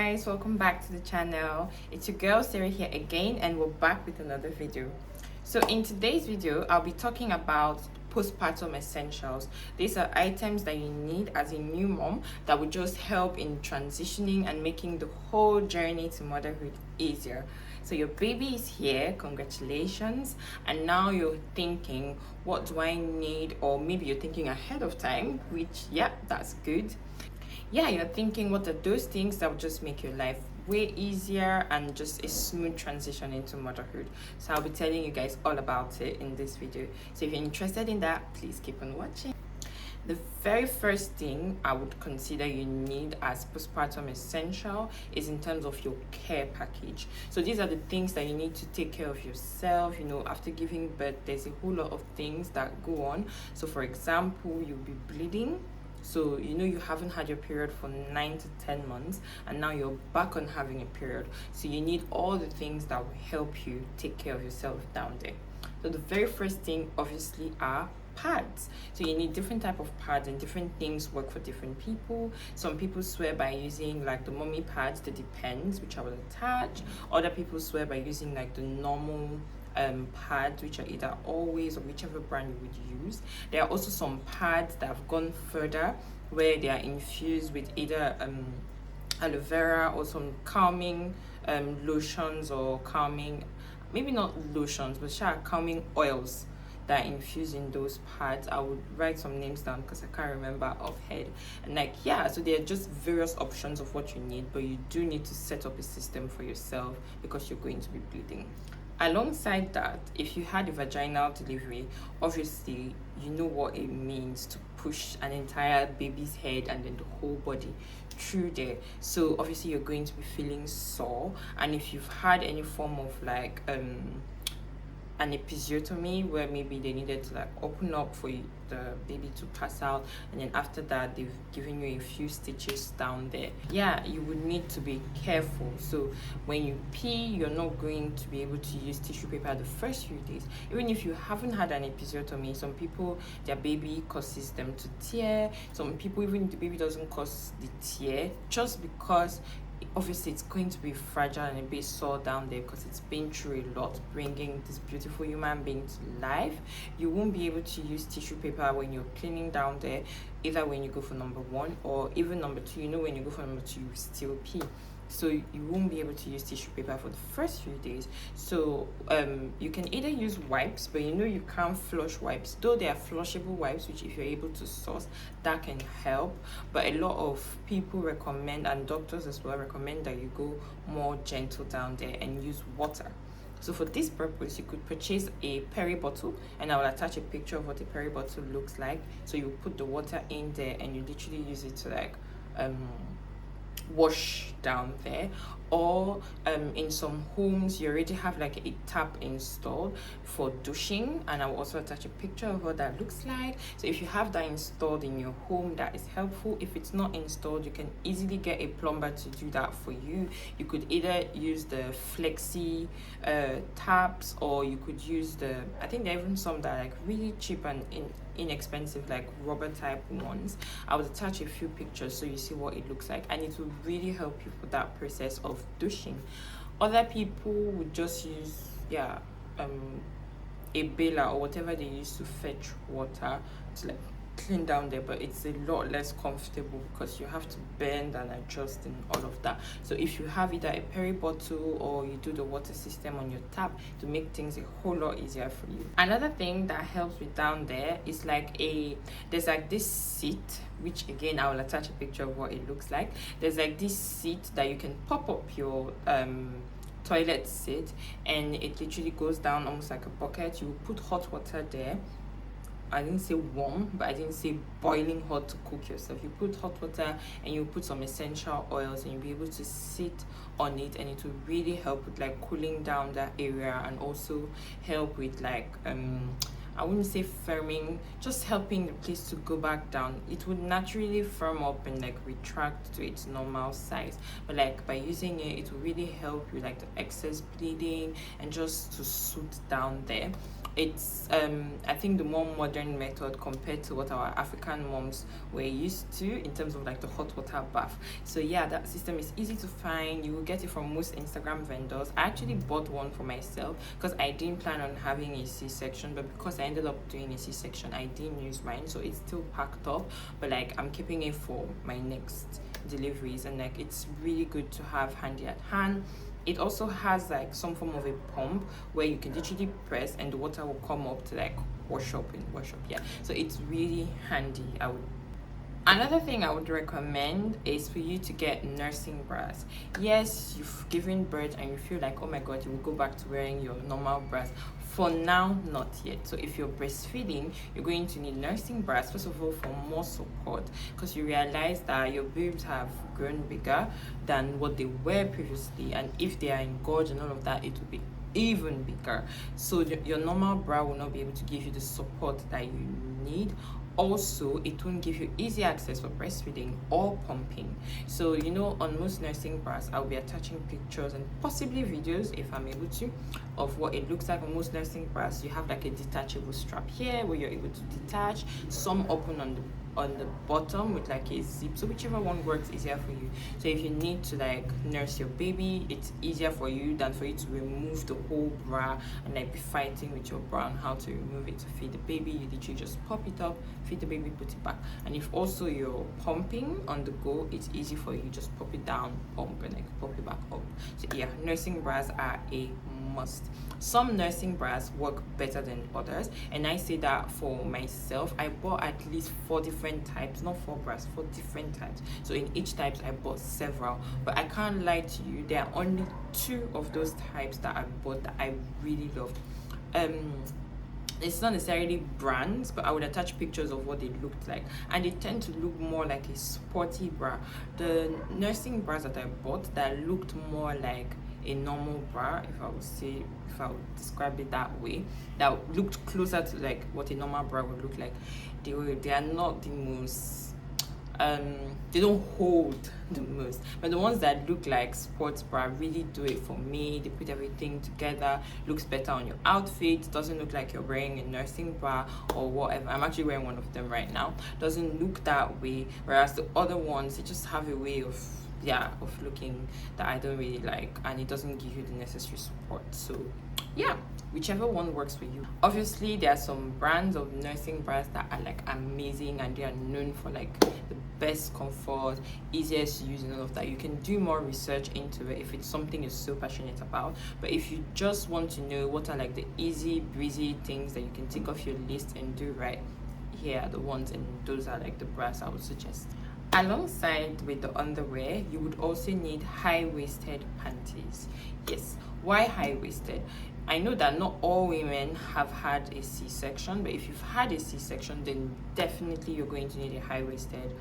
guys, welcome back to the channel. It's your girl Sarah here again, and we're back with another video. So in today's video, I'll be talking about postpartum essentials. These are items that you need as a new mom that will just help in transitioning and making the whole journey to motherhood easier. So your baby is here, congratulations, and now you're thinking, what do I need? Or maybe you're thinking ahead of time, which that's good. You're thinking, what are those things that will just make your life way easier and just a smooth transition into motherhood. So I'll be telling you guys all about it in this video. So if you're interested in that, please keep on watching. The very first thing I would consider you need as postpartum essential is in terms of your care package. So these are the things that you need to take care of yourself. After giving birth, there's a whole lot of things that go on. So for example, you'll be bleeding. So you haven't had your period for 9 to 10 months, and now you're back on having a period. So you need all the things that will help you take care of yourself down there. So the very first thing obviously are pads. So you need different type of pads, and different things work for different people. Some people swear by using like the mommy pads, the Depends, which I will attach. Other people swear by using like the normal pads, which are either Always or whichever brand you would use. There are also some pads that have gone further, where they are infused with either aloe vera or some calming lotions, or calming, maybe not lotions, but calming oils that are infused in those pads. I would write some names down because I can't remember offhand. And so there are just various options of what you need, but you do need to set up a system for yourself because you're going to be bleeding. Alongside that, if you had a vaginal delivery, obviously you know what it means to push an entire baby's head and then the whole body through there. So obviously you're going to be feeling sore, and if you've had any form of like an episiotomy, where maybe they needed to like open up for the baby to pass out, and then after that they've given you a few stitches down there, you would need to be careful. So when you pee, you're not going to be able to use tissue paper the first few days. Even if you haven't had an episiotomy, some people, their baby causes them to tear. Some people, even the baby doesn't cause the tear, just because obviously it's going to be fragile and a bit sore down there because it's been through a lot, bringing this beautiful human being to life. You won't be able to use tissue paper when you're cleaning down there, either when you go for number one or even number two. When you go for number two, you still pee. So you won't be able to use tissue paper for the first few days. So you can either use wipes, but you can't flush wipes, though there are flushable wipes, which if you're able to source, that can help. But a lot of people recommend, and doctors as well recommend, that you go more gentle down there and use water. So for this purpose, you could purchase a peri bottle, and I will attach a picture of what a peri bottle looks like. So you put the water in there and you literally use it to like wash down there. Or in some homes you already have like a tap installed for douching, and I will also attach a picture of what that looks like. So if you have that installed in your home, that is helpful. If it's not installed, you can easily get a plumber to do that for you. You could either use the flexi taps, or you could use I think there are even some that are like really cheap and inexpensive, like rubber type ones. I would attach a few pictures so you see what it looks like, and it will really help you for that process of douching. Other people would just use a baler or whatever they use to fetch water to like clean down there, but it's a lot less comfortable because you have to bend and adjust and all of that. So if you have either a peri bottle or you do the water system on your tap, to make things a whole lot easier for you. Another thing that helps with down there is there's like this seat, which again I will attach a picture of what it looks like. There's like this seat that you can pop up your toilet seat, and it literally goes down almost like a bucket. You put hot water there. I didn't say warm, but I didn't say boiling hot to cook yourself. You put hot water and you put some essential oils, and you'll be able to sit on it, and it will really help with like cooling down that area, and also help with like I wouldn't say firming, just helping the place to go back down. It would naturally firm up and like retract to its normal size, but like by using it, it will really help you like the excess bleeding and just to soothe down there. It's I think the more modern method compared to what our African moms were used to in terms of like the hot water bath. So yeah, that system is easy to find. You will get it from most Instagram vendors. I actually bought one for myself because I didn't plan on having a C-section, but because I ended up doing a C-section, I didn't use mine, so it's still packed up, but like I'm keeping it for my next deliveries, and like it's really good to have handy at hand. It also has like some form of a pump where you can literally press and the water will come up to like wash up. Yeah, so it's really handy. Another thing I would recommend is for you to get nursing bras. Yes, you've given birth and you feel like, oh my god, you will go back to wearing your normal bras. For now, not yet. So if you're breastfeeding, you're going to need nursing bras, first of all, for more support, because you realize that your boobs have grown bigger than what they were previously, and if they are engorged and all of that, it will be even bigger. So your normal bra will not be able to give you the support that you need. Also, it won't give you easy access for breastfeeding or pumping. So on most nursing bras, I'll be attaching pictures and possibly videos if I'm able to of what it looks like. On most nursing bras, you have like a detachable strap here where you're able to detach, some open on the bottom with like a zip, so whichever one works easier for you. So if you need to like nurse your baby, it's easier for you than for you to remove the whole bra and like be fighting with your bra on how to remove it to feed the baby. You literally just pop it up, feed the baby, put it back. And if also you're pumping on the go, it's easy for you, just pop it down, pump, and like pop it back up. So yeah, nursing bras are a must. Some nursing bras work better than others, and I say that for myself. I bought at least 4 different types, not 4 bras, 4 different types. So in each type I bought several, but I can't lie to you, there are only 2 of those types that I bought that I really loved. It's not necessarily brands, but I would attach pictures of what they looked like, and they tend to look more like a sporty bra. The nursing bras that I bought that looked more like a normal bra, if I would describe it that way, that looked closer to like what a normal bra would look like, they are not the most they don't hold the most, but the ones that look like sports bra really do it for me. They put everything together, looks better on your outfit, doesn't look like you're wearing a nursing bra or whatever. I'm actually wearing one of them right now. Doesn't look that way, whereas the other ones, they just have a way of looking that I don't really like, and it doesn't give you the necessary support. So yeah, whichever one works for you. Obviously, there are some brands of nursing bras that are like amazing, and they are known for like the best comfort, easiest to use, and all of that. You can do more research into it if it's something you're so passionate about. But if you just want to know what are like the easy breezy things that you can take off your list and do right, here are the ones, and those are like the bras I would suggest. Alongside with the underwear, you would also need high-waisted panties. Yes, why high-waisted? I know that not all women have had a C-section, but if you've had a C-section, then definitely you're going to need a high-waisted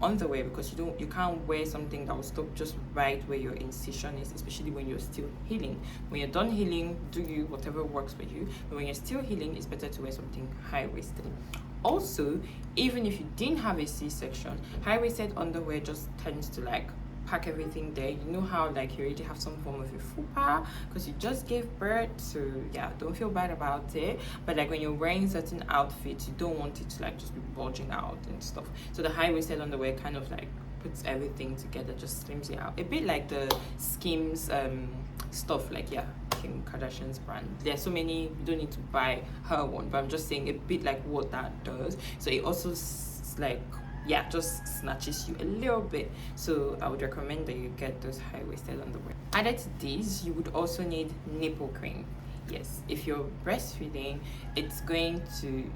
underwear, because you can't wear something that will stop just right where your incision is, especially when you're still healing. When you're done healing, do whatever works for you, but when you're still healing, it's better to wear something high-waisted. Also, even if you didn't have a C-section, high-waisted underwear just tends to like pack everything there. You know how like you already have some form of a fupa because you just gave birth, so yeah, don't feel bad about it. But like when you're wearing certain outfits, you don't want it to like just be bulging out and stuff. So the high-waisted underwear kind of like puts everything together, just slims it out a bit, like the Skims stuff, like Kim Kardashian's brand. There's so many, you don't need to buy her one, but I'm just saying a bit like what that does. So it also just snatches you a little bit. So I would recommend that you get those high-waisted underwear. Added to these, you would also need nipple cream. Yes, if you're breastfeeding, it's going to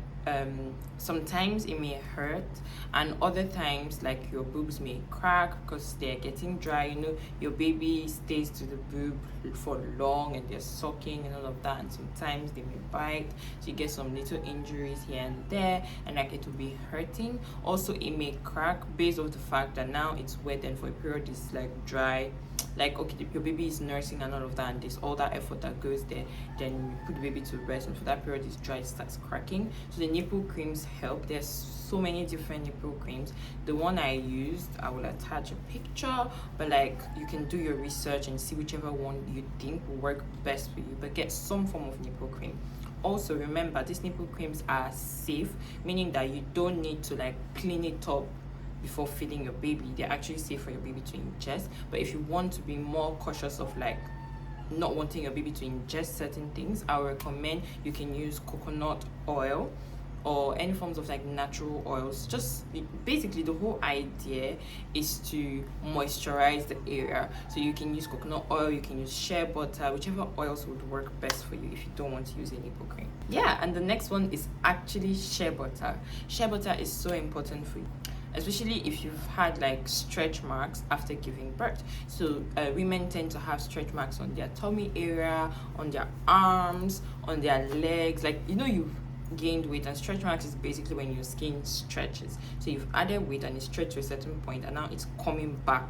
sometimes it may hurt, and other times like your boobs may crack because they're getting dry. Your baby stays to the boob for long and they're sucking and all of that, and sometimes they may bite, so you get some little injuries here and there, and like it will be hurting. Also, it may crack based on the fact that now it's wet and for a period it's like dry. like, okay, your baby is nursing and all of that, and there's all that effort that goes there, then you put the baby to rest, and for that period it's dry, it starts cracking. So the nipple creams help. There's so many different nipple creams. The one I used, I will attach a picture, but like, you can do your research and see whichever one you think will work best for you, but get some form of nipple cream. Also remember, these nipple creams are safe, meaning that you don't need to like clean it up before feeding your baby. They're actually safe for your baby to ingest. But if you want to be more cautious of like not wanting your baby to ingest certain things, I would recommend you can use coconut oil or any forms of like natural oils. Just basically, the whole idea is to moisturize the area. So you can use coconut oil, you can use shea butter, whichever oils would work best for you if you don't want to use a nipple cream. Yeah, and the next one is actually shea butter. Shea butter is so important for you, especially if you've had like stretch marks after giving birth. So women tend to have stretch marks on their tummy area, on their arms, on their legs. Like, you know, you've gained weight, and stretch marks is basically when your skin stretches. So you've added weight and it stretched to a certain point, and now it's coming back.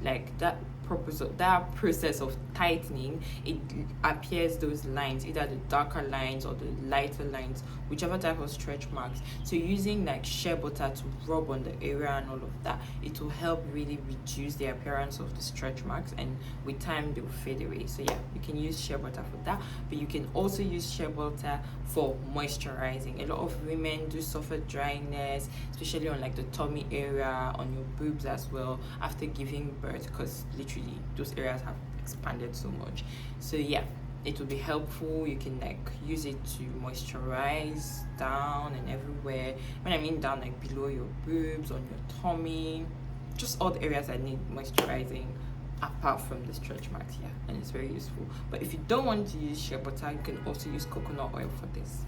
Like that process of tightening, it appears those lines, either the darker lines or the lighter lines, whichever type of stretch marks. So using like shea butter to rub on the area and all of that, it will help really reduce the appearance of the stretch marks, and with time they'll fade away. So yeah, you can use shea butter for that, but you can also use shea butter for moisturizing. A lot of women do suffer dryness, especially on like the tummy area, on your boobs as well, after giving birth, because literally those areas have expanded so much. So yeah, it will be helpful. You can like use it to moisturize down and everywhere. When I mean down, like below your boobs, on your tummy, just all the areas that need moisturizing apart from the stretch marks. Yeah, and it's very useful. But if you don't want to use shea butter, you can also use coconut oil for this.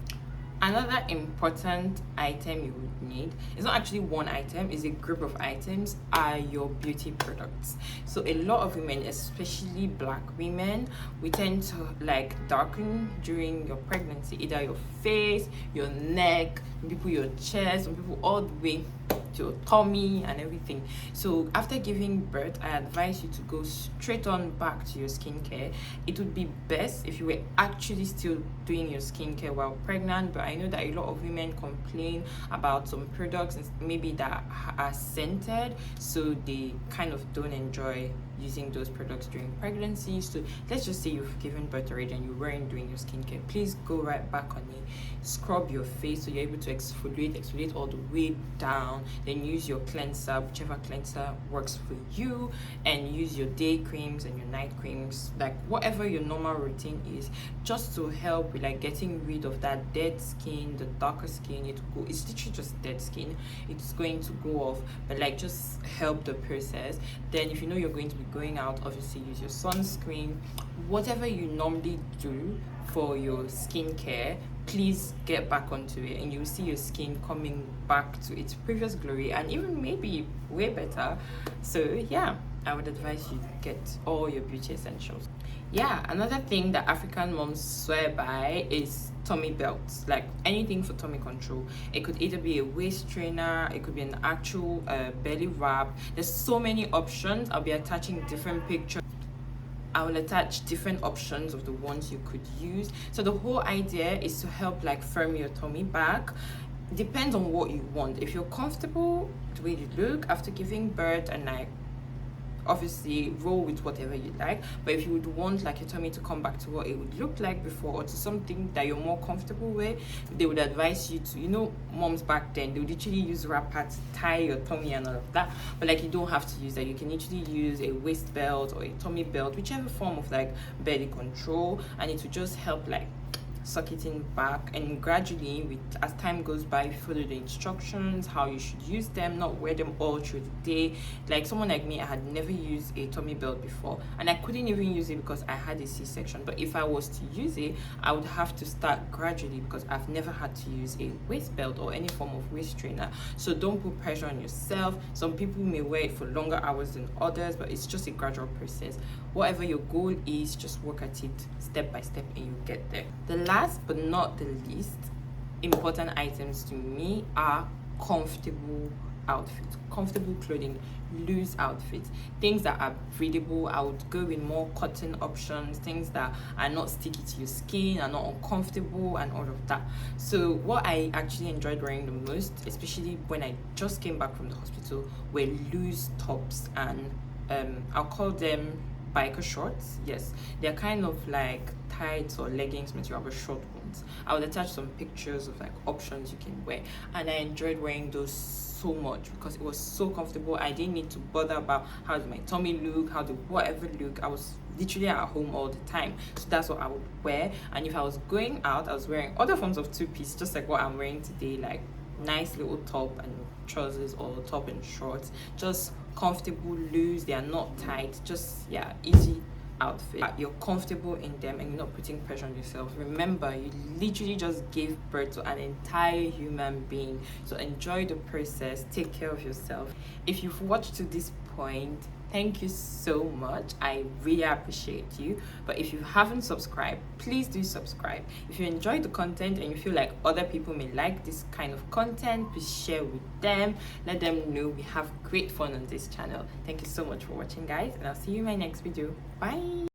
Another important item you would need, it's not actually one item, it's a group of items, are your beauty products. So a lot of women, especially black women, we tend to like darken during your pregnancy, either your face, your neck, some people your chest, some people all the way to your tummy and everything. So after giving birth, I advise you to go straight on back to your skincare. It would be best if you were actually still doing your skincare while pregnant, but I know that a lot of women complain about some products maybe that are scented, so they kind of don't enjoy using those products during pregnancy. So let's just say you've given birth already and you weren't doing your skincare, please go right back on it. Scrub your face so you're able to exfoliate all the way down, then use your cleanser, whichever cleanser works for you, and use your day creams and your night creams, like whatever your normal routine is, just to help with like getting rid of that dead skin, the darker skin. It's literally just dead skin, it's going to go off, but like just help the process. Then if you know you're going to be going out, obviously use your sunscreen. Whatever you normally do for your skincare, please get back onto it, and you'll see your skin coming back to its previous glory, and even maybe way better. So yeah, I would advise you get all your beauty essentials. Yeah, another thing that African moms swear by is tummy belts, like anything for tummy control. It could either be a waist trainer, it could be an actual belly wrap. There's so many options. I'll be attaching different pictures. I will attach different options of the ones you could use. So the whole idea is to help like firm your tummy back. Depends on what you want. If you're comfortable the way you look after giving birth, and like obviously roll with whatever you like, but if you would want like your tummy to come back to what it would look like before, or to something that you're more comfortable with, they would advise you to, you know, moms back then, they would literally use wrapper to tie your tummy and all of that, but like you don't have to use that. You can literally use a waist belt or a tummy belt, whichever form of like belly control, and it will just help like suck it in back. And gradually, with as time goes by, follow the instructions how you should use them, not wear them all through the day. Like someone like me, I had never used a tummy belt before, and I couldn't even use it because I had a C-section. But if I was to use it, I would have to start gradually, because I've never had to use a waist belt or any form of waist trainer. So don't put pressure on yourself. Some people may wear it for longer hours than others, but it's just a gradual process. Whatever your goal is, just work at it step by step and you get there. The last but not the least important items to me are comfortable outfits, comfortable clothing, loose outfits, things that are breathable. I would go with more cotton options, things that are not sticky to your skin, are not uncomfortable, and all of that. So what I actually enjoyed wearing the most, especially when I just came back from the hospital, were loose tops, and I'll call them biker shorts. Yes, they're kind of like tights or leggings material, but short ones. I would attach some pictures of like options you can wear, and I enjoyed wearing those so much because it was so comfortable. I didn't need to bother about how did my tummy look, how did whatever look. I was literally at home all the time, so that's what I would wear. And if I was going out, I was wearing other forms of two-piece, just like what I'm wearing today, like nice little top and trousers, or top and shorts, just comfortable, loose. They are not tight, just easy outfit. You're comfortable in them and you're not putting pressure on yourself. Remember, you literally just gave birth to an entire human being, so enjoy the process, take care of yourself. If you've watched to this point, thank you so much. I really appreciate you. But if you haven't subscribed, please do subscribe. If you enjoy the content and you feel like other people may like this kind of content, please share with them. Let them know we have great fun on this channel. Thank you so much for watching, guys, and I'll see you in my next video. Bye.